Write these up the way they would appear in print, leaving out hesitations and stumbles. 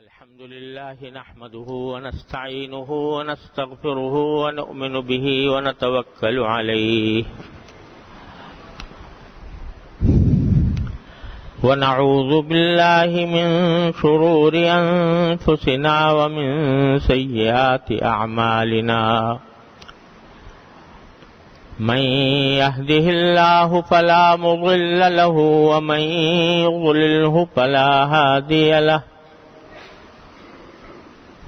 الحمد لله نحمده ونستعينه ونستغفره ونؤمن به ونتوكل عليه ونعوذ بالله من شرور أنفسنا ومن سيئات أعمالنا من يهده الله فلا مضل له ومن يضلله فلا هادي له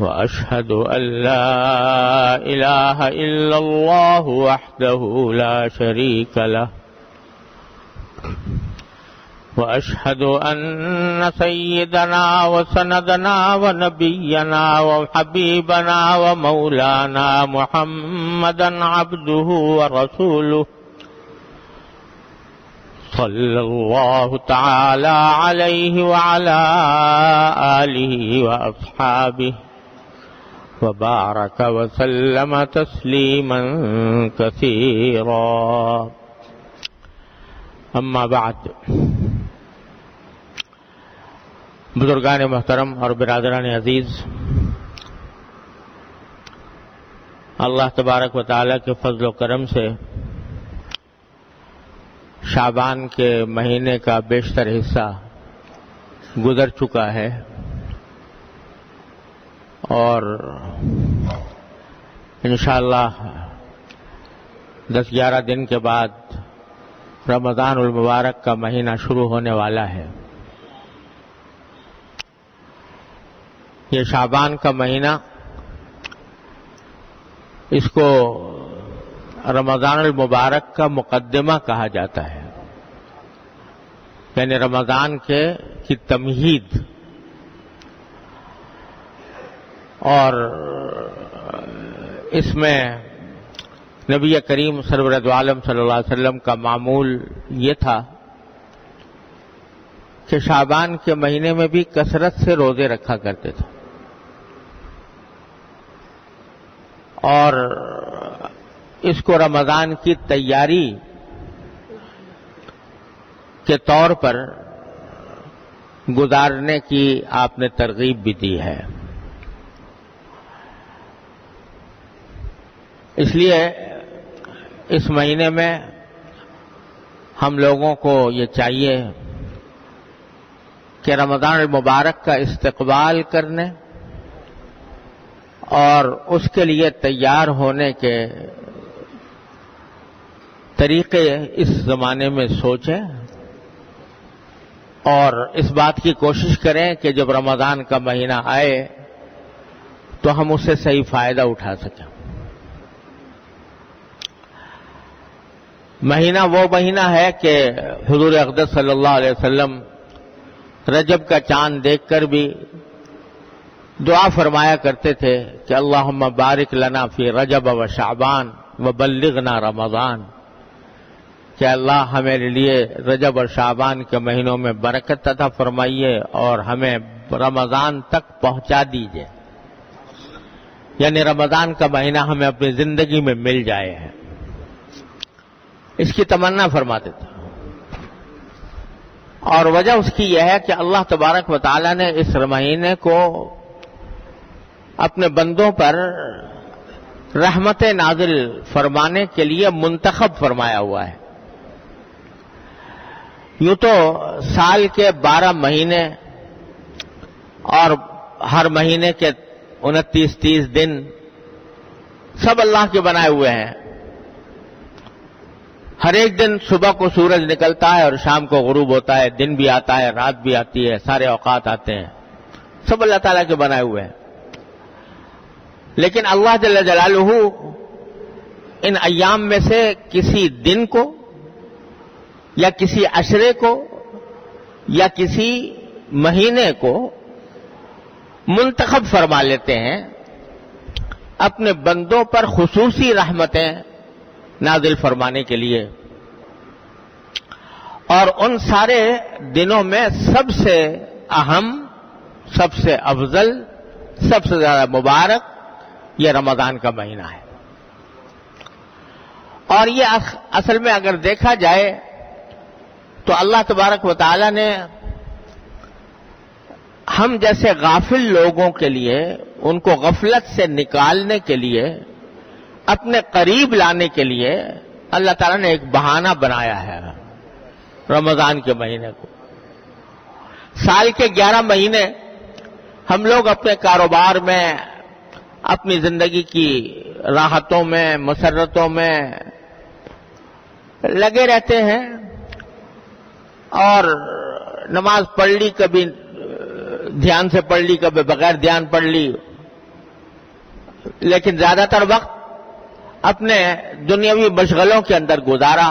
وأشهد أن لا إله إلا الله وحده لا شريك له وأشهد أن سيدنا وسندنا ونبينا وحبيبنا ومولانا محمدا عبده ورسوله صلى الله تعالى عليه وعلى آله وأصحابه وبارك وسلم تسليما كثيرا اما بعد بزرگان محترم اور برادران عزیز، اللہ تبارک و تعالی کے فضل و کرم سے شعبان کے مہینے کا بیشتر حصہ گزر چکا ہے اور انشاءاللہ 10-11 دن کے بعد رمضان المبارک کا مہینہ شروع ہونے والا ہے۔ یہ شعبان کا مہینہ، اس کو رمضان المبارک کا مقدمہ کہا جاتا ہے، یعنی رمضان کی تمہید، اور اس میں نبی کریم سرور دو عالم صلی اللہ علیہ وسلم کا معمول یہ تھا کہ شعبان کے مہینے میں بھی کثرت سے روزے رکھا کرتے تھے، اور اس کو رمضان کی تیاری کے طور پر گزارنے کی آپ نے ترغیب بھی دی ہے۔ اس لیے اس مہینے میں ہم لوگوں کو یہ چاہیے کہ رمضان المبارک کا استقبال کرنے اور اس کے لیے تیار ہونے کے طریقے اس زمانے میں سوچیں، اور اس بات کی کوشش کریں کہ جب رمضان کا مہینہ آئے تو ہم اس سے صحیح فائدہ اٹھا سکیں۔ مہینہ وہ مہینہ ہے کہ حضور اقدس صلی اللہ علیہ وسلم رجب کا چاند دیکھ کر بھی دعا فرمایا کرتے تھے کہ اللہم بارک لنا فی رجب و شعبان وبلغنا رمضان، کہ اللہ ہمارے لیے رجب اور شعبان کے مہینوں میں برکت عطا فرمائیے اور ہمیں رمضان تک پہنچا دیجئے، یعنی رمضان کا مہینہ ہمیں اپنی زندگی میں مل جائے ہے، اس کی تمنا فرماتے تھے۔ اور وجہ اس کی یہ ہے کہ اللہ تبارک و تعالی نے اس مہینے کو اپنے بندوں پر رحمت نازل فرمانے کے لیے منتخب فرمایا ہوا ہے۔ یوں تو سال کے 12 مہینے اور ہر مہینے کے 29-30 دن سب اللہ کے بنائے ہوئے ہیں۔ ہر ایک دن صبح کو سورج نکلتا ہے اور شام کو غروب ہوتا ہے، دن بھی آتا ہے، رات بھی آتی ہے، سارے اوقات آتے ہیں، سب اللہ تعالیٰ کے بنائے ہوئے ہیں۔ لیکن اللہ جل جلالہ ان ایام میں سے کسی دن کو یا کسی عشرے کو یا کسی مہینے کو منتخب فرما لیتے ہیں اپنے بندوں پر خصوصی رحمتیں نازل فرمانے کے لیے، اور ان سارے دنوں میں سب سے اہم، سب سے افضل، سب سے زیادہ مبارک یہ رمضان کا مہینہ ہے۔ اور یہ اصل میں اگر دیکھا جائے تو اللہ تبارک و تعالی نے ہم جیسے غافل لوگوں کے لیے ان کو غفلت سے نکالنے کے لیے اپنے قریب لانے کے لیے اللہ تعالیٰ نے ایک بہانہ بنایا ہے رمضان کے مہینے کو. سال کے 11 مہینے ہم لوگ اپنے کاروبار میں، اپنی زندگی کی راحتوں میں، مسرتوں میں لگے رہتے ہیں، اور نماز پڑھ لی، کبھی دھیان سے پڑھ لی، کبھی بغیر دھیان پڑھ لی، لیکن زیادہ تر وقت اپنے دنیاوی مشغلوں کے اندر گزارا.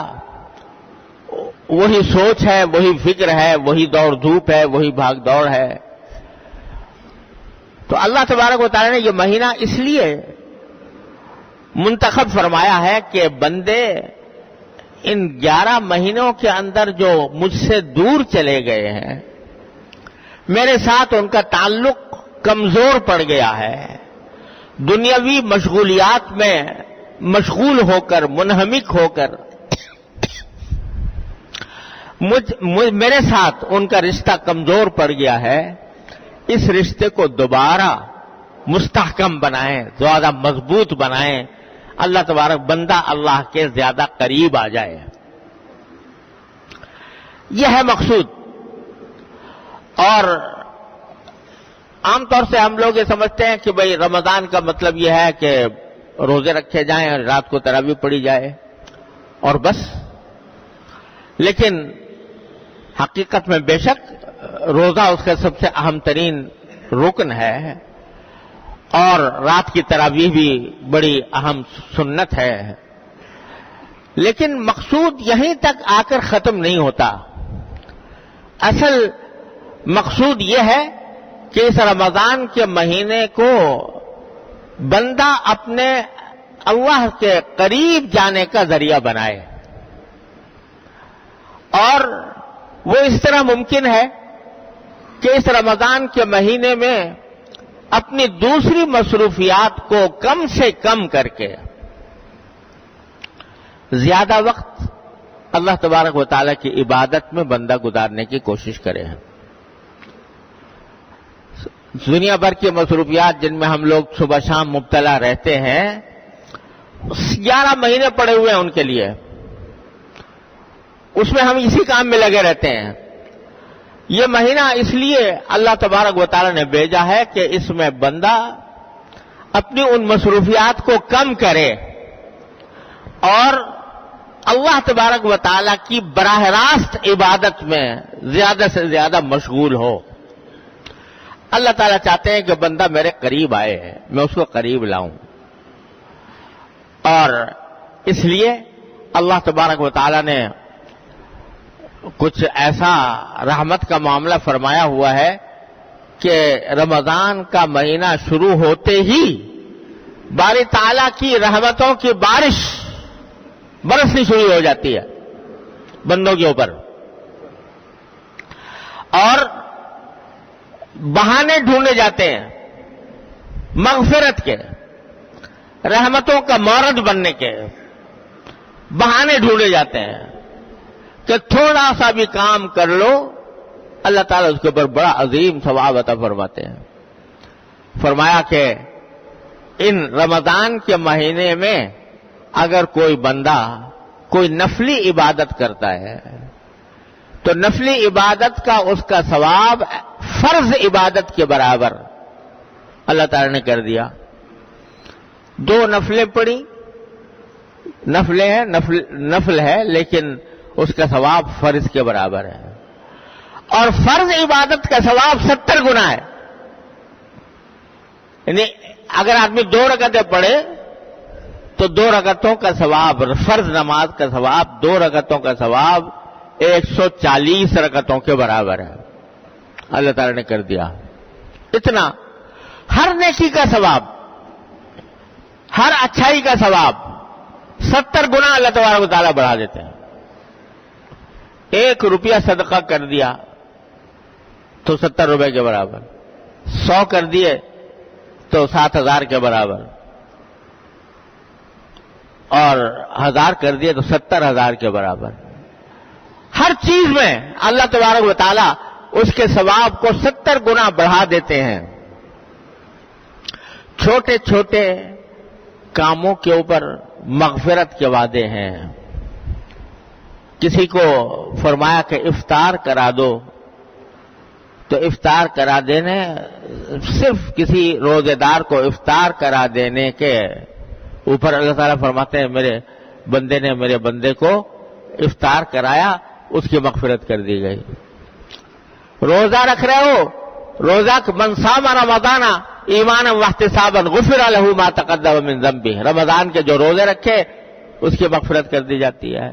وہی سوچ ہے، وہی فکر ہے، وہی دوڑ دھوپ ہے، وہی بھاگ دوڑ ہے. تو اللہ تبارک و تعالیٰ نے یہ مہینہ اس لیے منتخب فرمایا ہے کہ بندے ان 11 مہینوں کے اندر جو مجھ سے دور چلے گئے ہیں، میرے ساتھ ان کا تعلق کمزور پڑ گیا ہے، دنیاوی مشغولیات میں مشغول ہو کر، منہمک ہو کر میرے ساتھ ان کا رشتہ کمزور پڑ گیا ہے. اس رشتے کو دوبارہ مستحکم بنائیں، زیادہ مضبوط بنائیں، اللہ تبارک بندہ اللہ کے زیادہ قریب آ جائے. یہ ہے مقصود. اور عام طور سے ہم لوگ یہ سمجھتے ہیں کہ بھئی رمضان کا مطلب یہ ہے کہ روزے رکھے جائیں اور رات کو تراویح پڑھی جائے اور بس. لیکن حقیقت میں بے شک روزہ اس کا سب سے اہم ترین رکن ہے، اور رات کی تراویح بھی بڑی اہم سنت ہے. لیکن مقصود یہیں تک آ کر ختم نہیں ہوتا. اصل مقصود یہ ہے کہ اس رمضان کے مہینے کو بندہ اپنے اللہ کے قریب جانے کا ذریعہ بنائے. اور وہ اس طرح ممکن ہے کہ اس رمضان کے مہینے میں اپنی دوسری مصروفیات کو کم سے کم کر کے زیادہ وقت اللہ تبارک و تعالیٰ کی عبادت میں بندہ گزارنے کی کوشش کرے. دنیا بھر کی مصروفیات جن میں ہم لوگ صبح شام مبتلا رہتے ہیں، 11 مہینے پڑے ہوئے ہیں ان کے لیے، اس میں ہم اسی کام میں لگے رہتے ہیں. یہ مہینہ اس لیے اللہ تبارک و تعالیٰ نے بھیجا ہے کہ اس میں بندہ اپنی ان مصروفیات کو کم کرے اور اللہ تبارک و تعالیٰ کی براہ راست عبادت میں زیادہ سے زیادہ مشغول ہو. اللہ تعالیٰ چاہتے ہیں کہ بندہ میرے قریب آئے، میں اس کو قریب لاؤں. اور اس لیے اللہ تبارک و تعالیٰ نے کچھ ایسا رحمت کا معاملہ فرمایا ہوا ہے کہ رمضان کا مہینہ شروع ہوتے ہی باری تعالیٰ کی رحمتوں کی بارش برسنی شروع ہو جاتی ہے بندوں کے اوپر، اور بہانے ڈھونڈے جاتے ہیں مغفرت کے، رحمتوں کا مورد بننے کے بہانے ڈھونڈے جاتے ہیں کہ تھوڑا سا بھی کام کر لو، اللہ تعالیٰ اس کے اوپر بڑا عظیم ثواب عطا فرماتے ہیں. فرمایا کہ ان رمضان کے مہینے میں اگر کوئی بندہ کوئی نفلی عبادت کرتا ہے تو نفلی عبادت کا اس کا ثواب فرض عبادت کے برابر اللہ تعالیٰ نے کر دیا. 2 نفلیں پڑھی، نفلیں ہیں، نفل ہے لیکن اس کا ثواب فرض کے برابر ہے، اور فرض عبادت کا ثواب 70 گنا ہے. یعنی اگر آدمی 2 رکعتیں پڑھے تو 2 رکعتوں کا ثواب، فرض نماز کا ثواب 2 رکعتوں کا ثواب 140 رکعتوں کے برابر ہے. اللہ تعالی نے کر دیا اتنا. ہر نیکی کا ثواب، ہر اچھائی کا ثواب 70 گنا اللہ تبارک و تعالیٰ بڑھا دیتے ہیں. 1 روپیہ صدقہ کر دیا تو 70 روپے کے برابر، 100 کر دیے تو 7000 کے برابر، اور 1000 کر دیے تو 70000 کے برابر. ہر چیز میں اللہ تبارک و تعالیٰ اس کے ثواب کو 70 گنا بڑھا دیتے ہیں۔ چھوٹے چھوٹے کاموں کے اوپر مغفرت کے وعدے ہیں۔ کسی کو فرمایا کہ افطار کرا دو، تو افطار کرا دینے، صرف کسی روزے دار کو افطار کرا دینے کے اوپر اللہ تعالیٰ فرماتے ہیں میرے بندے نے میرے بندے کو افطار کرایا، اس کی مغفرت کر دی گئی۔ روزہ رکھ رہے ہو، روزہ من صام رمضان ایمانا واحتسابا غفر لہ ما تقدم من ذنبہ، رمضان کے جو روزے رکھے اس کی مغفرت کر دی جاتی ہے۔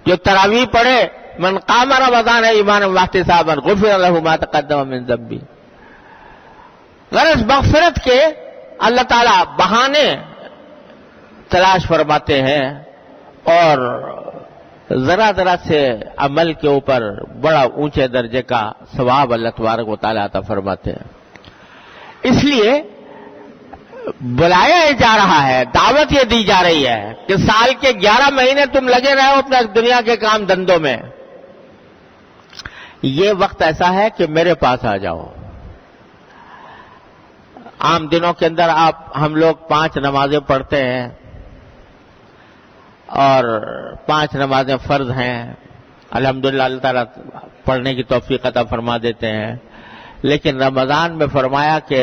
جو تراویح پڑھے من قام رمضان ایمانا واحتسابا غفر لہ ما تقدم من ذنبہ۔ غرض مغفرت کے اللہ تعالیٰ بہانے تلاش فرماتے ہیں اور ذرا ذرا سے عمل کے اوپر بڑا اونچے درجے کا ثواب اللہ تبارک و تعالیٰ عطا فرماتے ہیں۔ اس لیے بلایا جا رہا ہے، دعوت یہ دی جا رہی ہے کہ سال کے 11 مہینے تم لگے رہو اپنے دنیا کے کام دھندوں میں، یہ وقت ایسا ہے کہ میرے پاس آ جاؤ۔ عام دنوں کے اندر ہم لوگ 5 نمازیں پڑھتے ہیں اور 5 نمازیں فرض ہیں، الحمدللہ اللہ تعالیٰ پڑھنے کی توفیق عطا فرما دیتے ہیں، لیکن رمضان میں فرمایا کہ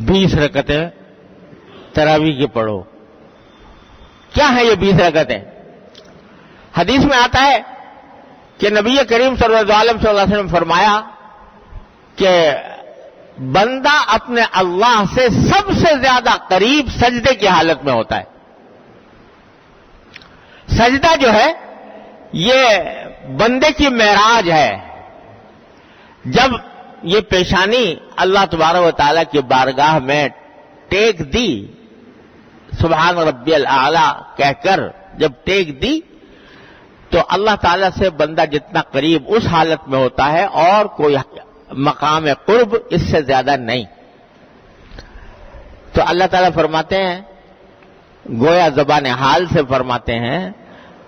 20 رکعتیں تراویح کی پڑھو۔ کیا ہے یہ 20 رکعتیں؟ حدیث میں آتا ہے کہ نبی کریم صلی اللہ علیہ وسلم نے فرمایا کہ بندہ اپنے اللہ سے سب سے زیادہ قریب سجدے کی حالت میں ہوتا ہے۔ سجدہ جو ہے یہ بندے کی معراج ہے۔ جب یہ پیشانی اللہ تبارک و تعالیٰ کی بارگاہ میں ٹیک دی، سبحان ربی الاعلیٰ کہہ کر جب ٹیک دی، تو اللہ تعالیٰ سے بندہ جتنا قریب اس حالت میں ہوتا ہے اور کوئی مقام قرب اس سے زیادہ نہیں۔ تو اللہ تعالیٰ فرماتے ہیں، گویا زبان حال سے فرماتے ہیں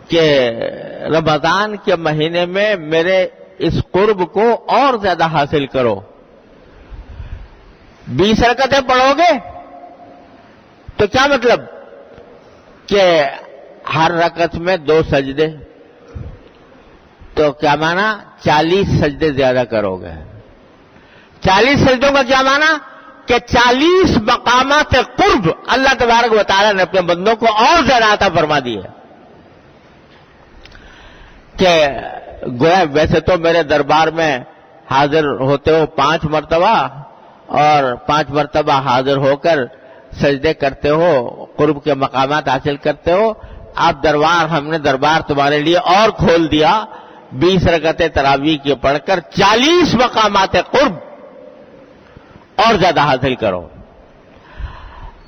کہ رمضان کے مہینے میں میرے اس قرب کو اور زیادہ حاصل کرو۔ 20 رکعتیں پڑھو گے تو کیا مطلب کہ ہر رکعت میں 2 سجدے، تو کیا معنی 40 سجدے زیادہ کرو گے۔ 40 سجدوں کا کیا معنی کہ 40 مقامات قرب اللہ تبارک و تعالیٰ نے اپنے بندوں کو اور زیادہ عطا فرما دی ہے۔ کہ گویا ویسے تو میرے دربار میں حاضر ہوتے ہو 5 مرتبہ اور 5 مرتبہ حاضر ہو کر سجدے کرتے ہو، قرب کے مقامات حاصل کرتے ہو، ہم نے دربار تمہارے لیے اور کھول دیا، 20 رکعتیں تراویح کی پڑھ کر 40 مقامات قرب اور زیادہ حاصل کرو۔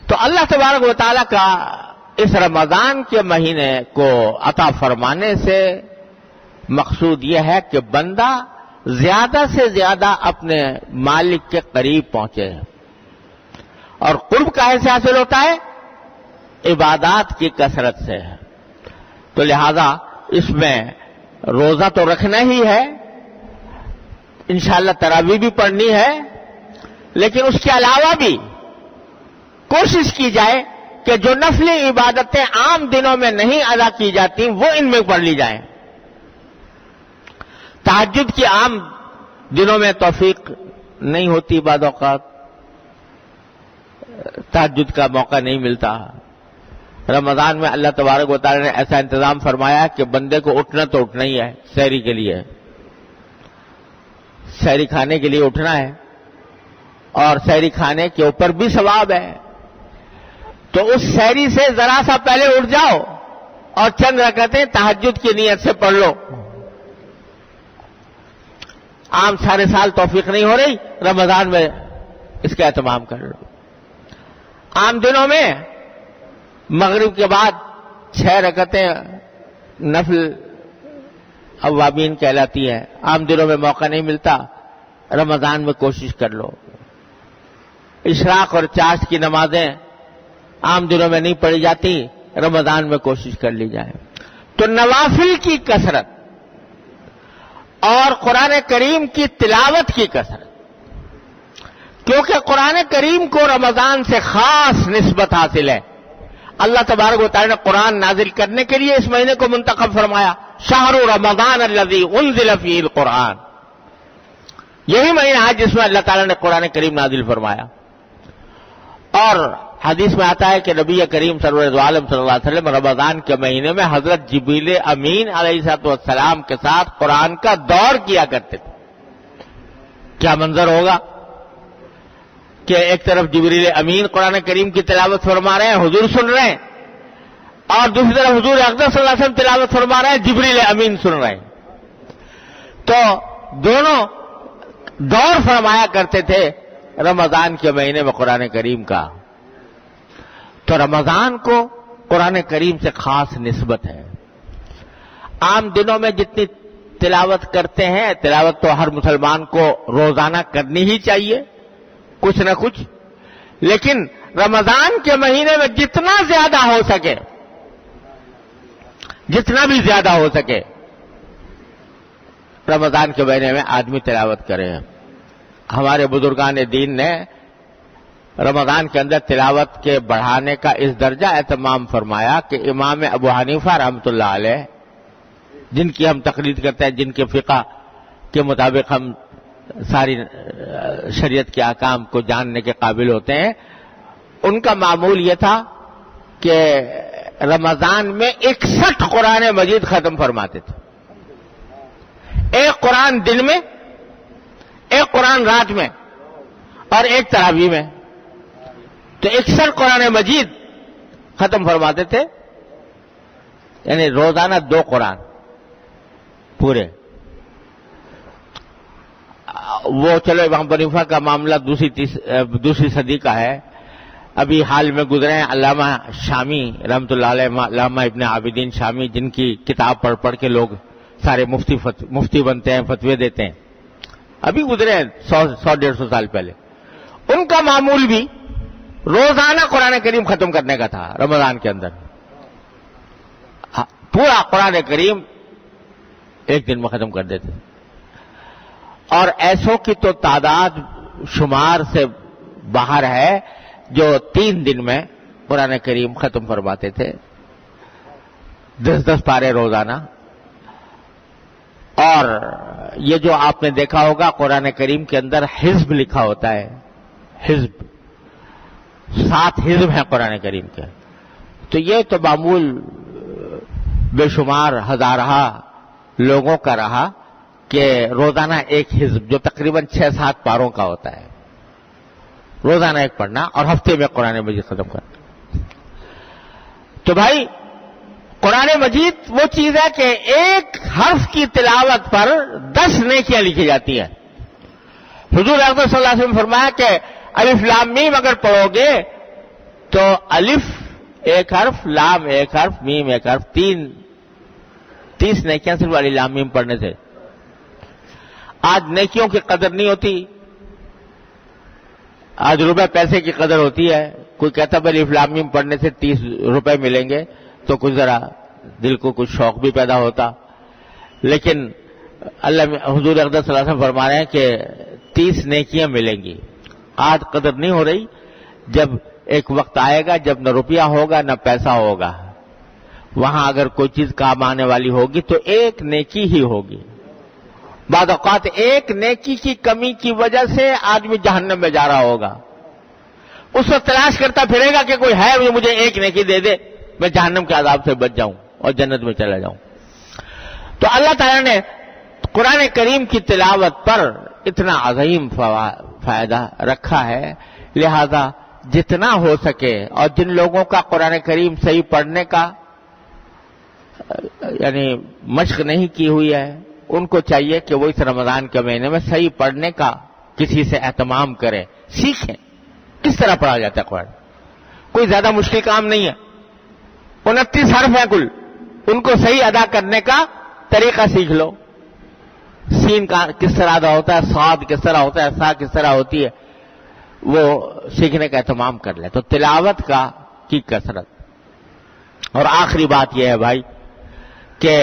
تو اللہ تبارک و تعالیٰ کا اس رمضان کے مہینے کو عطا فرمانے سے مقصود یہ ہے کہ بندہ زیادہ سے زیادہ اپنے مالک کے قریب پہنچے، اور قرب کہاں سے حاصل ہوتا ہے؟ عبادات کی کثرت سے۔ تو لہذا اس میں روزہ تو رکھنا ہی ہے، انشاءاللہ تراویح بھی پڑھنی ہے، لیکن اس کے علاوہ بھی کوشش کی جائے کہ جو نفلی عبادتیں عام دنوں میں نہیں ادا کی جاتی وہ ان میں پڑھ لی جائیں۔ تہجد کی عام دنوں میں توفیق نہیں ہوتی، بعض اوقات تہجد کا موقع نہیں ملتا۔ رمضان میں اللہ تبارک و تعالی نے ایسا انتظام فرمایا کہ بندے کو اٹھنا تو اٹھنا ہی ہے، سحری کے لیے، سحری کھانے کے لیے اٹھنا ہے، اور سحری کھانے کے اوپر بھی ثواب ہے۔ تو اس سحری سے ذرا سا پہلے اٹھ جاؤ اور چند رکعتیں تہجد کی نیت سے پڑھ لو۔ عام سارے سال توفیق نہیں ہو رہی، رمضان میں اس کا اہتمام کر لو۔ عام دنوں میں مغرب کے بعد 6 رکعتیں نفل اوابین کہلاتی ہیں، عام دنوں میں موقع نہیں ملتا، رمضان میں کوشش کر لو۔ اشراق اور چاشت کی نمازیں عام دنوں میں نہیں پڑھی جاتی، رمضان میں کوشش کر لی جائے۔ تو نوافل کی کثرت اور قرآن کریم کی تلاوت کی کثرت، کیونکہ قرآن کریم کو رمضان سے خاص نسبت حاصل ہے۔ اللہ تبارک و تعالی نے قرآن نازل کرنے کے لیے اس مہینے کو منتخب فرمایا، شہر رمضان الذی انزل فیہ القرآن، یہی مہینہ ہے جس میں اللہ تعالی نے قرآن کریم نازل فرمایا۔ اور حدیث میں آتا ہے کہ نبی کریم سرور عالم صلی اللہ علیہ وسلم رمضان کے مہینے میں حضرت جبریل امین علیہ السلام کے ساتھ قرآن کا دور کیا کرتے تھے۔ کیا منظر ہوگا کہ ایک طرف جبریل امین قرآن کریم کی تلاوت فرما رہے ہیں، حضور سن رہے ہیں، اور دوسری طرف حضور اقدس صلی اللہ علیہ وسلم تلاوت فرما رہے ہیں، جبریل امین سن رہے ہیں۔ تو دونوں دور فرمایا کرتے تھے رمضان کے مہینے میں قرآن کریم کا۔ تو رمضان کو قرآن کریم سے خاص نسبت ہے۔ عام دنوں میں جتنی تلاوت کرتے ہیں، تلاوت تو ہر مسلمان کو روزانہ کرنی ہی چاہیے کچھ نہ کچھ، لیکن رمضان کے مہینے میں جتنا زیادہ ہو سکے، جتنا بھی زیادہ ہو سکے رمضان کے مہینے میں آدمی تلاوت کرے۔ ہمارے بزرگان دین نے رمضان کے اندر تلاوت کے بڑھانے کا اس درجہ اہتمام فرمایا کہ امام ابو حنیفہ رحمۃ اللہ علیہ، جن کی ہم تقلید کرتے ہیں، جن کے فقہ کے مطابق ہم ساری شریعت کے احکام کو جاننے کے قابل ہوتے ہیں، ان کا معمول یہ تھا کہ رمضان میں 61 قرآن مجید ختم فرماتے تھے، ایک قرآن دن میں، ایک قرآن رات میں، اور ایک تراویح میں۔ تو 61 قرآن مجید ختم فرماتے تھے، یعنی روزانہ 2 قرآن پورے۔ وہ چلو امام ابو حنیفہ کا معاملہ دوسری صدی کا ہے۔ ابھی حال میں گزرے ہیں علامہ شامی رحمۃ اللہ علیہ، علامہ ابن عابدین شامی، جن کی کتاب پڑھ پڑھ کے لوگ سارے مفتی بنتے ہیں، فتوے دیتے ہیں، ابھی گزرے ہیں 100-150 سال پہلے۔ ان کا معمول بھی روزانہ قرآن کریم ختم کرنے کا تھا رمضان کے اندر، پورا قرآن کریم ایک دن میں ختم کر دیتے۔ اور ایسوں کی تو تعداد شمار سے باہر ہے جو 3 دن میں قرآن کریم ختم فرماتے تھے، 10 پارے روزانہ۔ اور یہ جو آپ نے دیکھا ہوگا قرآن کریم کے اندر حزب لکھا ہوتا ہے، حزب 7 حزب ہیں قرآن کریم کے، تو یہ تو معمول بے شمار ہزارہ لوگوں کا رہا کہ روزانہ ایک حزب جو تقریباً 6-7 پاروں کا ہوتا ہے، روزانہ ایک پڑھنا اور ہفتے میں قرآن مجید ختم کرنا۔ تو بھائی قرآن مجید وہ چیز ہے کہ ایک حرف کی تلاوت پر 10 نیکیاں لکھی جاتی ہیں۔ حضور اکرم صلی اللہ علیہ وسلم فرمایا کہ الف لام میم اگر پڑھو گے تو الف ایک حرف، لام ایک حرف، میم ایک حرف، 30 نیکیاں صرف الف لام میم پڑھنے سے۔ آج نیکیوں کی قدر نہیں ہوتی، آج روپے پیسے کی قدر ہوتی ہے۔ کوئی کہتا ہے الف لام میم پڑھنے سے 30 روپے ملیں گے، تو کچھ ذرا دل کو کچھ شوق بھی پیدا ہوتا، لیکن اللہ حضور اقدس صلی اللہ علیہ وسلم فرما رہے ہیں کہ 30 نیکیاں ملیں گی۔ آج قدر نہیں ہو رہی، جب ایک وقت آئے گا جب نہ روپیہ ہوگا نہ پیسہ ہوگا، وہاں اگر کوئی چیز کام آنے والی ہوگی تو ایک نیکی ہی ہوگی۔ بعض اوقات ایک نیکی کی کمی کی وجہ سے آدمی جہنم میں جا رہا ہوگا، اس وقت تلاش کرتا پھرے گا کہ کوئی ہے مجھے ایک نیکی دے دے، میں جہنم کے عذاب سے بچ جاؤں اور جنت میں چلا جاؤں۔ تو اللہ تعالیٰ نے قرآن کریم کی تلاوت پر اتنا عظیم فائدہ رکھا ہے، لہذا جتنا ہو سکے، اور جن لوگوں کا قرآن کریم صحیح پڑھنے کا یعنی مشق نہیں کی ہوئی ہے، ان کو چاہیے کہ وہ اس رمضان کے مہینے میں صحیح پڑھنے کا کسی سے اہتمام کریں، سیکھیں کس طرح پڑھا جاتا ہے قرآن۔ کوئی زیادہ مشکل کام نہیں ہے، 29 حرف ہیں کل، ان کو صحیح ادا کرنے کا طریقہ سیکھ لو۔ سین کا کس طرح ادا ہوتا ہے، صاد کس طرح ہوتا ہے، سا کس طرح ہوتی ہے، وہ سیکھنے کا اہتمام کر لیں۔ تو تلاوت کی کثرت۔ اور آخری بات یہ ہے بھائی کہ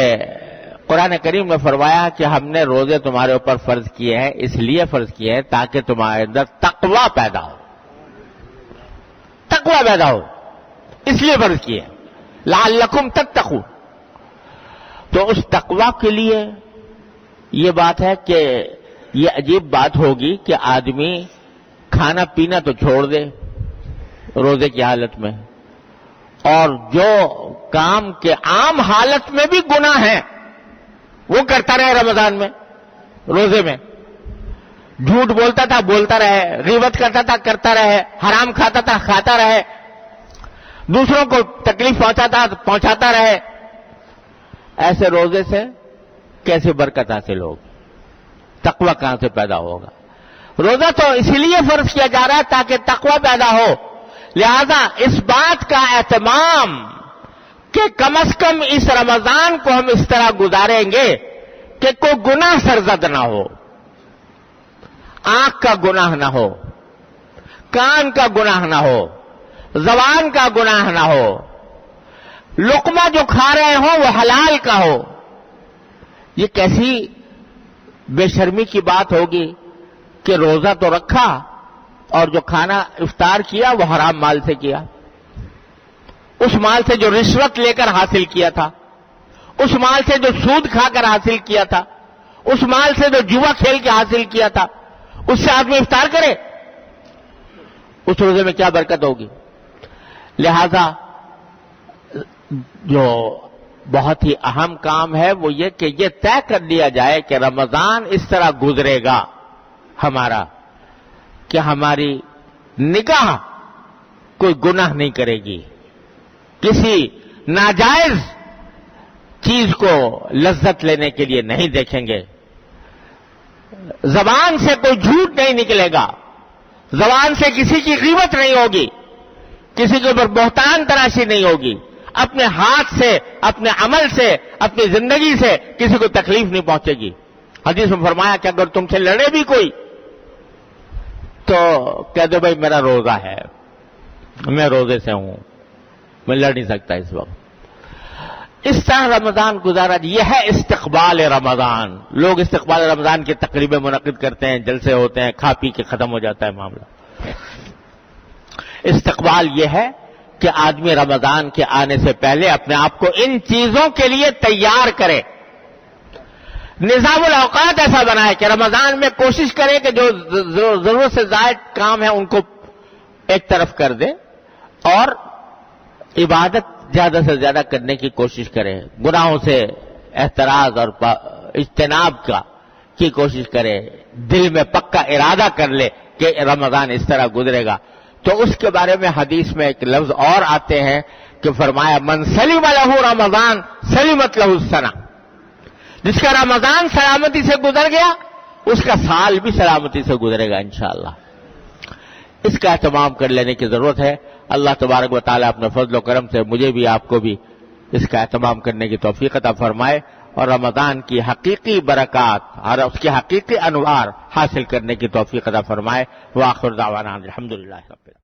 قرآن کریم میں فرمایا کہ ہم نے روزے تمہارے اوپر فرض کیے ہیں، اس لیے فرض کیے ہیں تاکہ تمہارے اندر تقوی پیدا ہو، تقوی پیدا ہو، اس لیے فرض کیے ہیں لعلکم تتقون۔ تو اس تقوی کے لیے یہ بات ہے کہ یہ عجیب بات ہوگی کہ آدمی کھانا پینا تو چھوڑ دے روزے کی حالت میں، اور جو کام کے عام حالت میں بھی گناہ ہیں وہ کرتا رہے رمضان میں، روزے میں۔ جھوٹ بولتا تھا بولتا رہے، غیبت کرتا تھا کرتا رہے، حرام کھاتا تھا کھاتا رہے، دوسروں کو تکلیف پہنچاتا رہے۔ ایسے روزے سے کیسے برکت حاصل ہوگی؟ تقوی کہاں سے پیدا ہوگا؟ روزہ تو اس لیے فرض کیا جا رہا ہے تاکہ تقوی پیدا ہو، لہذا اس بات کا اہتمام کہ کم از کم اس رمضان کو ہم اس طرح گزاریں گے کہ کوئی گناہ سرزد نہ ہو، آنکھ کا گناہ نہ ہو، کان کا گناہ نہ ہو، زبان کا گناہ نہ ہو، لقمہ جو کھا رہے ہوں وہ حلال کا ہو۔ یہ کیسی بے شرمی کی بات ہوگی کہ روزہ تو رکھا اور جو کھانا افطار کیا وہ حرام مال سے کیا، اس مال سے جو رشوت لے کر حاصل کیا تھا، اس مال سے جو سود کھا کر حاصل کیا تھا، اس مال سے جو جوا کھیل کے حاصل کیا تھا، اس سے آدمی افطار کرے، اس روزے میں کیا برکت ہوگی؟ لہذا جو بہت ہی اہم کام ہے وہ یہ کہ یہ طے کر لیا جائے کہ رمضان اس طرح گزرے گا ہمارا کہ ہماری نگاہ کوئی گناہ نہیں کرے گی، کسی ناجائز چیز کو لذت لینے کے لیے نہیں دیکھیں گے، زبان سے کوئی جھوٹ نہیں نکلے گا، زبان سے کسی کی غیبت نہیں ہوگی، کسی کے اوپر بہتان تراشی نہیں ہوگی، اپنے ہاتھ سے، اپنے عمل سے، اپنی زندگی سے کسی کو تکلیف نہیں پہنچے گی۔ حدیث میں فرمایا کہ اگر تم سے لڑے بھی کوئی تو کہہ دو بھائی میرا روزہ ہے، میں روزے سے ہوں، میں لڑ نہیں سکتا اس وقت۔ اس طرح رمضان گزارا، یہ ہے استقبال رمضان۔ لوگ استقبال رمضان کی تقریبیں منعقد کرتے ہیں، جلسے ہوتے ہیں، کھا پی کے ختم ہو جاتا ہے معاملہ۔ استقبال یہ ہے کہ آدمی رمضان کے آنے سے پہلے اپنے آپ کو ان چیزوں کے لیے تیار کرے، نظام الاوقات ایسا بنائے کہ رمضان میں کوشش کرے کہ جو ضرورت سے زائد کام ہے ان کو ایک طرف کر دے اور عبادت زیادہ سے زیادہ کرنے کی کوشش کرے، گناہوں سے احتراز اور اجتناب کی کوشش کرے، دل میں پکا ارادہ کر لے کہ رمضان اس طرح گزرے گا۔ تو اس کے بارے میں حدیث میں ایک لفظ اور آتے ہیں کہ فرمایا من سلم لہ رمضان سلمت لہ السنہ، جس کا رمضان سلامتی سے گزر گیا اس کا سال بھی سلامتی سے گزرے گا انشاءاللہ۔ اس کا اہتمام کر لینے کی ضرورت ہے۔ اللہ تبارک و تعالیٰ اپنے فضل و کرم سے مجھے بھی آپ کو بھی اس کا اہتمام کرنے کی توفیق عطا فرمائے اور رمضان کی حقیقی برکات اور اس کی حقیقی انوار حاصل کرنے کی توفیق عطا فرمائے۔ وآخر دعوانا الحمدللہ رب العالمین۔